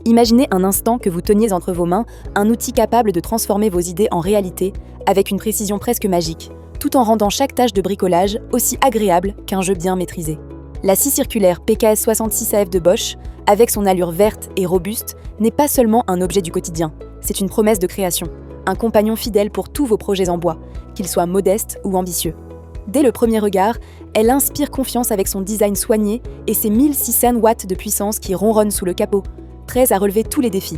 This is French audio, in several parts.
Imaginez un instant que vous teniez entre vos mains un outil capable de transformer vos idées en réalité avec une précision presque magique, tout en rendant chaque tâche de bricolage aussi agréable qu'un jeu bien maîtrisé. La scie circulaire PKS 66AF de Bosch, avec son allure verte et robuste, n'est pas seulement un objet du quotidien, c'est une promesse de création, un compagnon fidèle pour tous vos projets en bois, qu'ils soient modestes ou ambitieux. Dès le premier regard, elle inspire confiance avec son design soigné et ses 1600 watts de puissance qui ronronnent sous le capot, prêts à relever tous les défis.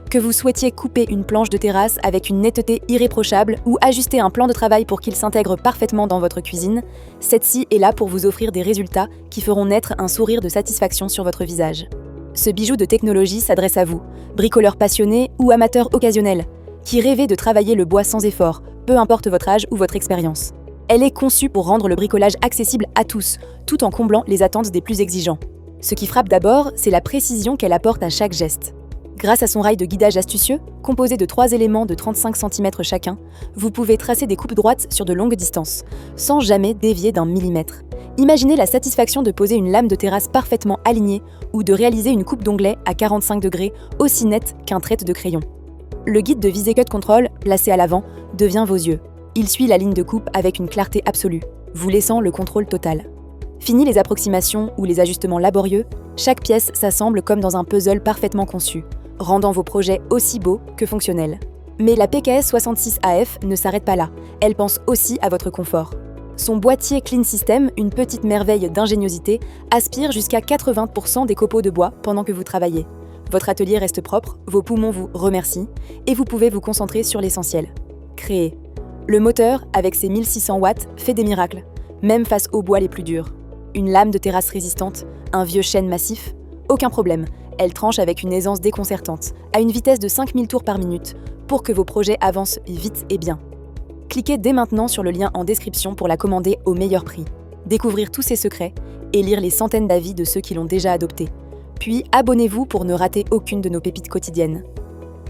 Que vous souhaitiez couper une planche de terrasse avec une netteté irréprochable ou ajuster un plan de travail pour qu'il s'intègre parfaitement dans votre cuisine, cette scie est là pour vous offrir des résultats qui feront naître un sourire de satisfaction sur votre visage. Ce bijou de technologie s'adresse à vous, bricoleur passionné ou amateur occasionnel, qui rêvez de travailler le bois sans effort, peu importe votre âge ou votre expérience. Elle est conçue pour rendre le bricolage accessible à tous, tout en comblant les attentes des plus exigeants. Ce qui frappe d'abord, c'est la précision qu'elle apporte à chaque geste. Grâce à son rail de guidage astucieux, composé de 3 éléments de 35 cm chacun, vous pouvez tracer des coupes droites sur de longues distances, sans jamais dévier d'un millimètre. Imaginez la satisfaction de poser une lame de terrasse parfaitement alignée ou de réaliser une coupe d'onglet à 45 degrés aussi nette qu'un trait de crayon. Le guide de visée Cut Control, placé à l'avant, devient vos yeux. Il suit la ligne de coupe avec une clarté absolue, vous laissant le contrôle total. Fini les approximations ou les ajustements laborieux, chaque pièce s'assemble comme dans un puzzle parfaitement conçu, rendant vos projets aussi beaux que fonctionnels. Mais la PKS 66AF ne s'arrête pas là, elle pense aussi à votre confort. Son boîtier Clean System, une petite merveille d'ingéniosité, aspire jusqu'à 80% des copeaux de bois pendant que vous travaillez. Votre atelier reste propre, vos poumons vous remercient, et vous pouvez vous concentrer sur l'essentiel. Créer. Le moteur, avec ses 1600 watts, fait des miracles, même face aux bois les plus durs. Une lame de terrasse résistante, un vieux chêne massif, aucun problème, elle tranche avec une aisance déconcertante, à une vitesse de 5000 tours par minute, pour que vos projets avancent vite et bien. Cliquez dès maintenant sur le lien en description pour la commander au meilleur prix, découvrir tous ses secrets et lire les centaines d'avis de ceux qui l'ont déjà adoptée. Puis abonnez-vous pour ne rater aucune de nos pépites quotidiennes.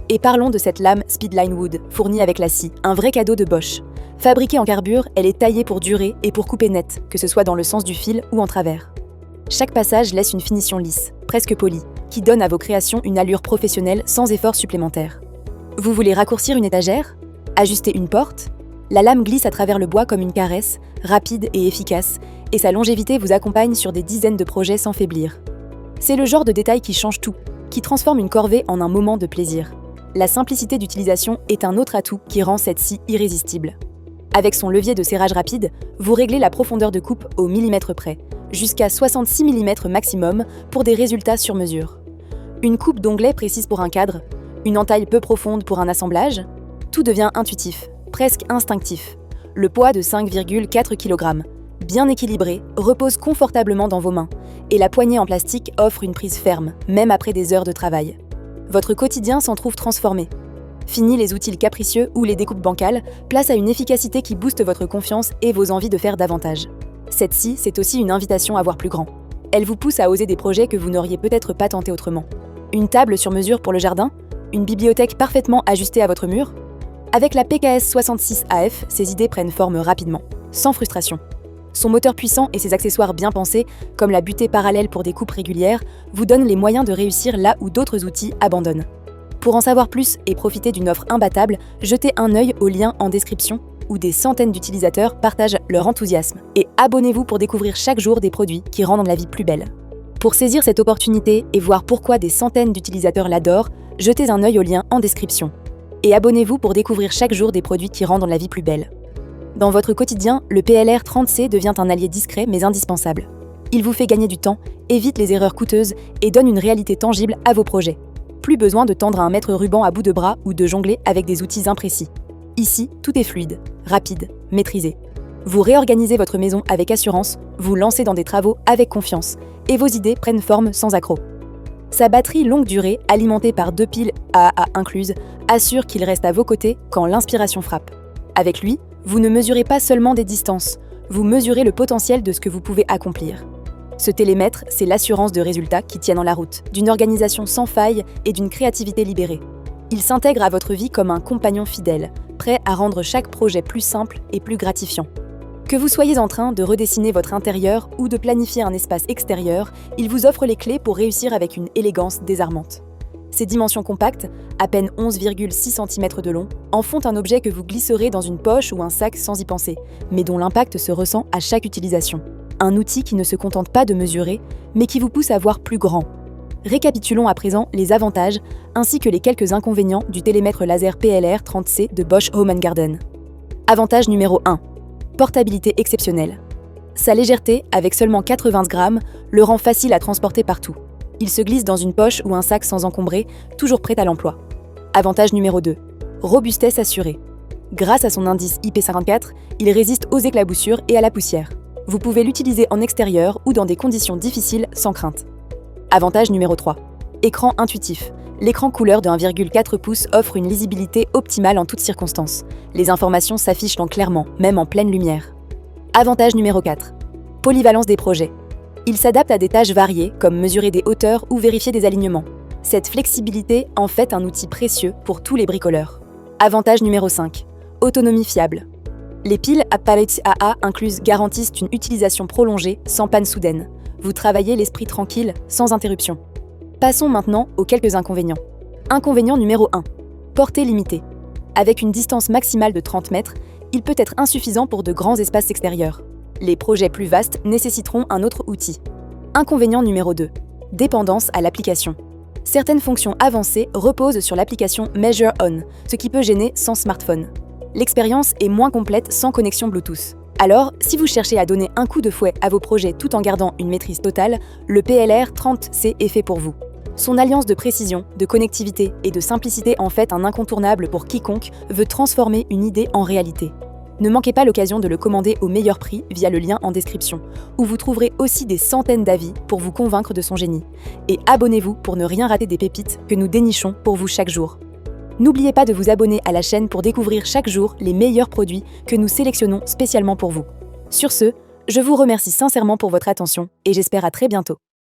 Et parlons de cette lame Speedline Wood, fournie avec la scie, un vrai cadeau de Bosch. Fabriquée en carbure, elle est taillée pour durer et pour couper net, que ce soit dans le sens du fil ou en travers. Chaque passage laisse une finition lisse, presque polie, qui donne à vos créations une allure professionnelle sans effort supplémentaire. Vous voulez raccourcir une étagère? Ajuster une porte? La lame glisse à travers le bois comme une caresse, rapide et efficace, et sa longévité vous accompagne sur des dizaines de projets sans faiblir. C'est le genre de détail qui change tout, qui transforme une corvée en un moment de plaisir. La simplicité d'utilisation est un autre atout qui rend cette scie irrésistible. Avec son levier de serrage rapide, vous réglez la profondeur de coupe au millimètre près, jusqu'à 66 mm maximum pour des résultats sur mesure. Une coupe d'onglet précise pour un cadre, une entaille peu profonde pour un assemblage, tout devient intuitif, presque instinctif. Le poids de 5,4 kg, bien équilibré, repose confortablement dans vos mains, et la poignée en plastique offre une prise ferme, même après des heures de travail. Votre quotidien s'en trouve transformé. Fini les outils capricieux ou les découpes bancales, place à une efficacité qui booste votre confiance et vos envies de faire davantage. Cette scie, c'est aussi une invitation à voir plus grand. Elle vous pousse à oser des projets que vous n'auriez peut-être pas tentés autrement. Une table sur mesure pour le jardin? Une bibliothèque parfaitement ajustée à votre mur? Avec la PKS 66AF, ces idées prennent forme rapidement, sans frustration. Son moteur puissant et ses accessoires bien pensés, comme la butée parallèle pour des coupes régulières, vous donnent les moyens de réussir là où d'autres outils abandonnent. Pour en savoir plus et profiter d'une offre imbattable, jetez un œil au lien en description où des centaines d'utilisateurs partagent leur enthousiasme. Et abonnez-vous pour découvrir chaque jour des produits qui rendent la vie plus belle. Pour saisir cette opportunité et voir pourquoi des centaines d'utilisateurs l'adorent, jetez un œil au lien en description. Et abonnez-vous pour découvrir chaque jour des produits qui rendent la vie plus belle. Dans votre quotidien, le PLR 30C devient un allié discret mais indispensable. Il vous fait gagner du temps, évite les erreurs coûteuses et donne une réalité tangible à vos projets. Plus besoin de tendre un mètre ruban à bout de bras ou de jongler avec des outils imprécis. Ici, tout est fluide, rapide, maîtrisé. Vous réorganisez votre maison avec assurance, vous lancez dans des travaux avec confiance, et vos idées prennent forme sans accroc. Sa batterie longue durée, alimentée par 2 piles AAA incluses, assure qu'il reste à vos côtés quand l'inspiration frappe. Avec lui, vous ne mesurez pas seulement des distances, vous mesurez le potentiel de ce que vous pouvez accomplir. Ce télémètre, c'est l'assurance de résultats qui tiennent en la route, d'une organisation sans faille et d'une créativité libérée. Il s'intègre à votre vie comme un compagnon fidèle, prêt à rendre chaque projet plus simple et plus gratifiant. Que vous soyez en train de redessiner votre intérieur ou de planifier un espace extérieur, il vous offre les clés pour réussir avec une élégance désarmante. Ses dimensions compactes, à peine 11,6 cm de long, en font un objet que vous glisserez dans une poche ou un sac sans y penser, mais dont l'impact se ressent à chaque utilisation. Un outil qui ne se contente pas de mesurer, mais qui vous pousse à voir plus grand. Récapitulons à présent les avantages ainsi que les quelques inconvénients du télémètre laser PLR-30C de Bosch Home & Garden. Avantage numéro 1. Portabilité exceptionnelle. Sa légèreté, avec seulement 80 grammes, le rend facile à transporter partout. Il se glisse dans une poche ou un sac sans encombrer, toujours prêt à l'emploi. Avantage numéro 2. Robustesse assurée. Grâce à son indice IP54, il résiste aux éclaboussures et à la poussière. Vous pouvez l'utiliser en extérieur ou dans des conditions difficiles sans crainte. Avantage numéro 3. Écran intuitif. L'écran couleur de 1,4 pouces offre une lisibilité optimale en toutes circonstances. Les informations s'affichent clairement, même en pleine lumière. Avantage numéro 4. Polyvalence des projets. Il s'adapte à des tâches variées, comme mesurer des hauteurs ou vérifier des alignements. Cette flexibilité en fait un outil précieux pour tous les bricoleurs. Avantage numéro 5. Autonomie fiable. Les piles Appalachia AA incluses garantissent une utilisation prolongée sans panne soudaine. Vous travaillez l'esprit tranquille, sans interruption. Passons maintenant aux quelques inconvénients. Inconvénient numéro 1. Portée limitée. Avec une distance maximale de 30 mètres, il peut être insuffisant pour de grands espaces extérieurs. Les projets plus vastes nécessiteront un autre outil. Inconvénient numéro 2. Dépendance à l'application. Certaines fonctions avancées reposent sur l'application Measure On, ce qui peut gêner sans smartphone. L'expérience est moins complète sans connexion Bluetooth. Alors, si vous cherchez à donner un coup de fouet à vos projets tout en gardant une maîtrise totale, le PLR-30C est fait pour vous. Son alliance de précision, de connectivité et de simplicité en fait un incontournable pour quiconque veut transformer une idée en réalité. Ne manquez pas l'occasion de le commander au meilleur prix via le lien en description, où vous trouverez aussi des centaines d'avis pour vous convaincre de son génie. Et abonnez-vous pour ne rien rater des pépites que nous dénichons pour vous chaque jour. N'oubliez pas de vous abonner à la chaîne pour découvrir chaque jour les meilleurs produits que nous sélectionnons spécialement pour vous. Sur ce, je vous remercie sincèrement pour votre attention et j'espère à très bientôt.